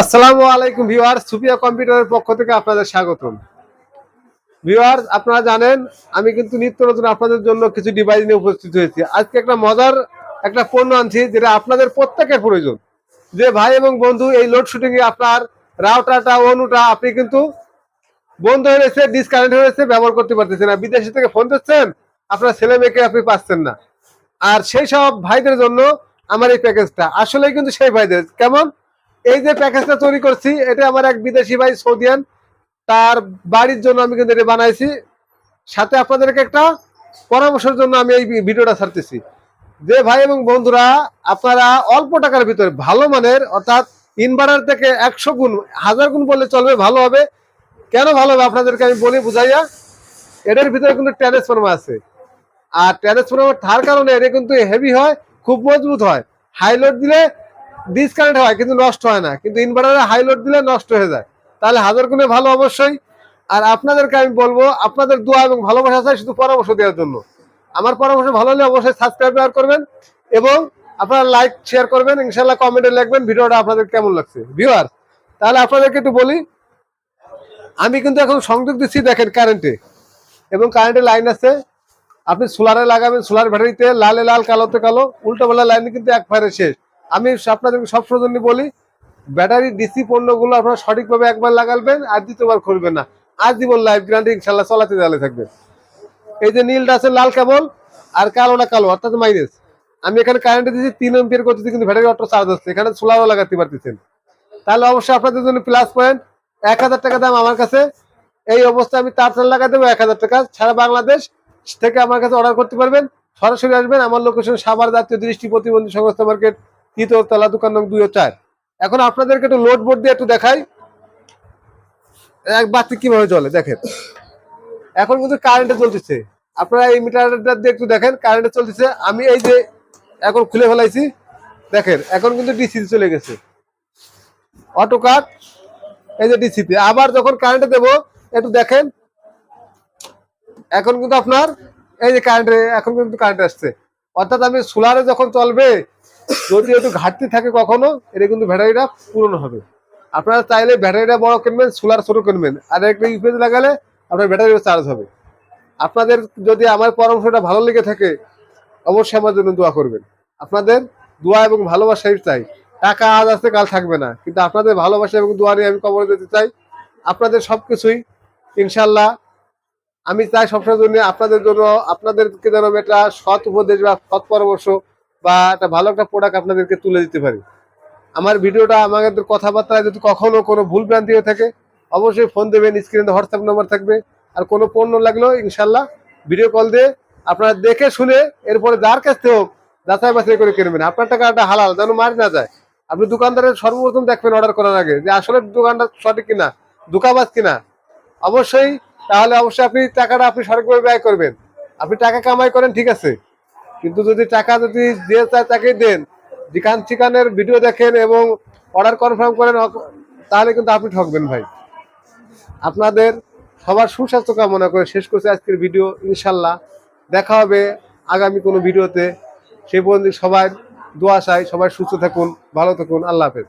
আসসালামু আলাইকুম ভিউয়ার্স, সুফিয়া কম্পিউটারের পক্ষ থেকে আপনাদের স্বাগতম। ভিউয়ার্স, আপনারা জানেন আমি কিন্তু নিত্য নতুন আপনাদের জন্য কিছু ডিভাইস নিয়ে উপস্থিত হয়েছি। আজকে একটা মজার একটা পণ্য আনছি যেটা আপনাদের প্রত্যেকের প্রয়োজন। যে ভাই এবং বন্ধু এই লোডশেডিং এ আপনার রাউটারটা অনুটা আপনি কিন্তু বন্ধ হয়ে গেছে, ডিসকানেক্ট হয়ে গেছে, ব্যবহার করতে পারতেছেন না, বিদেশি থেকে ফোন দিচ্ছেন, আপনার ছেলে মেয়েকে আপনি পাচ্ছেন না। আর সেই সব ভাইদের জন্য আমার এই প্যাকেজটা আসলে কিন্তু সেই ভাইদের কেমন। এই যে প্যাকেজটা তৈরি করছি এটা আমার এক বিদেশি ভাই সৌদিয়ান, তার বাড়ির জন্য আমি কিন্তু এটা বানাইছি। সাথে আপনাদেরকে একটা পরামর্শের জন্য আমি এই ভিডিওটা ছাড়তেছি। যে ভাই এবং বন্ধুরা আপনারা অল্প টাকার ভিতরে ভালো মানের অর্থাৎ ইনভার্টার থেকে 100 গুণ 1000 গুণ বললে চলবে, ভালো হবে। কেন ভালো হবে আপনাদেরকে আমি বলি বুঝাইয়া। এটার ভিতরে কিন্তু ট্রান্সফরমার আছে, আর ট্রান্সফরমার থাকার কারণে এটা কিন্তু হেভি হয়, খুব মজবুত হয়। হাই লোড দিলে ডিসকানেক্ট হয় কিন্তু নষ্ট হয় না, কিন্তু ইনভার্টারে হাই লোড দিলে নষ্ট হয়ে যায়। তাহলে 1000 গুণে ভালো অবশ্যই। আর আপনাদেরকে আমি বলবো আপনাদের দোয়া এবং ভালোবাসা চাই শুধু পরামর্শ দেওয়ার জন্য। আমার পরামর্শ ভালো হলে অবশ্যই সাবস্ক্রাইব করবেন এবং আপনারা লাইক শেয়ার করবেন, ইনশাল্লাহ কমেন্টে লিখবেন ভিডিওটা আপনাদের কেমন লাগছে। ভিউয়ার, তাহলে আপনাদেরকে একটু বলি, আমি কিন্তু এখন সংযোগ দিচ্ছি দেখেন কারেন্টে, এবং কারেন্টের লাইন আছে। আপনি সোলারে লাগাবেন, সোলার ব্যাটারিতে লালে লাল কালোতে কালো, উল্টো পাল্টা লাইন কিন্তু এক ফায়ারে শেষ। আমি আপনাদেরকে সব জন্য বলি ব্যাটারি ডিসি পণ্যগুলো আপনারা সঠিকভাবে একবার লাগাবেন আর দ্বিতীয়বার খুলবেন না। আজীবন লাইফ গ্যারান্টি ইনশাল্লাহ চালাতে চালে থাকবেন। এই যে নীলটা আছে লাল কেবল, আর কালোটা কালো অর্থাৎ মাইনাস। আমি এখানে কারেন্টে দিচ্ছি 3 এম্পিয়ার করতেছি, কিন্তু ব্যাটারি অটো চার্জ হচ্ছে, এখানে সোলারও লাগাতে পারতেছেন। তাহলে অবশ্যই আপনাদের জন্য প্লাস পয়েন্ট। 1000 টাকা দাম আমার কাছে। এই অবস্থায় আমি তার চাল লাগাই দেবো 1000 টাকা। সারা বাংলাদেশ থেকে আমার কাছে অর্ডার করতে পারবেন। সরাসরি আসবেন আমার লোকেশন সাভার জাতীয় দৃষ্টি প্রতিবন্ধী সংস্থা মার্কেট, 3 তলা, দোকান নং 2 ও 4। এখন আপনাদেরকে একটু লোড বোর্ড দিয়ে একটু দেখাই এক বাতি কিভাবে চলে। দেখেন এখন কিন্তু কারেন্টে চলতেছে, আপনারা এই মিটারটা দিয়ে একটু দেখেন কারেন্টে চলতেছে। আমি এই যে এখন খুলে ফেলাইছি, দেখেন এখন কিন্তু ডিসি চলে গেছে, অটো কাট। এই যে ডিসিতে আবার যখন কারেন্টে দেবো একটু দেখেন, এখন কিন্তু আপনার এই যে কারেন্টে এখন কিন্তু কারেন্ট আসছে। অর্থাৎ আমি সোলারে যখন চলবে যদি একটু ঘাটতি থাকে কখনো, এটা কিন্তু ব্যাটারিটা পূরণ হবে। আপনারা চাইলে ব্যাটারিটা বড় কিনবেন, সোলার ছোট কিনবেন, আর একটা ইউপিএস লাগালে আপনার ব্যাটারিও চার্জ হবে। আপনাদের যদি আমার পরামর্শটা ভালো লেগে থাকে অবশ্যই আমার জন্য দোয়া করবেন। আপনাদের দোয়া এবং ভালোবাসাই চাই। টাকা আজ আছে কাল থাকবে না, কিন্তু আপনাদের ভালোবাসা এবং দোয়া নিয়ে আমি কবরে যেতে চাই। আপনাদের সবকিছুই ইনশাল্লাহ আমি চাই সবসময় জন্য আপনাদের জন্য, আপনাদেরকে যেন একটা সৎ উপদেশ বা সৎ পরামর্শ বা একটা ভালো একটা প্রোডাক্ট আপনাদেরকে তুলে দিতে পারি। আমার ভিডিওটা আমাদের কথাবার্তায় যদি কখনো কোনো ভুল ভ্রান্তি হয়ে থাকে অবশ্যই ফোন দেবেন, স্ক্রিনে হোয়াটসঅ্যাপ নাম্বার থাকবে। আর কোনো পণ্য লাগলেও ইনশাল্লাহ ভিডিও কল দিয়ে আপনারা দেখে শুনে এরপরে যার কাছ থেকে হোক যাচাই বাছাই করে কিনবেন। আপনার টাকাটা হালাল যেন মার না যায়। আপনি দোকানদারের সর্বপ্রথম দেখবেন অর্ডার করার আগে যে আসলে দোকানটা সঠিক কিনা, দোকাবাজ কিনা। অবশ্যই, তাহলে অবশ্যই আপনি টাকাটা আপনি সঠিকভাবে ব্যয় করবেন। আপনি টাকা কামাই করেন ঠিক আছে, কিন্তু যদি টাকা যদি যে চায় তাকেই দেন, যেখান ঠিকানের ভিডিও দেখেন এবং অর্ডার কনফার্ম করেন, তাহলে কিন্তু আপনি ঠকবেন ভাই। আপনাদের সবার সুস্বাস্থ্য কামনা করে শেষ করছি আজকের ভিডিও। ইনশাল্লাহ দেখা হবে আগামী কোনো ভিডিওতে। সেই পর্যন্ত সবাই দোয়া চাই, সবাই সুস্থ থাকুন, ভালো থাকুন। আল্লাহ হাফেজ।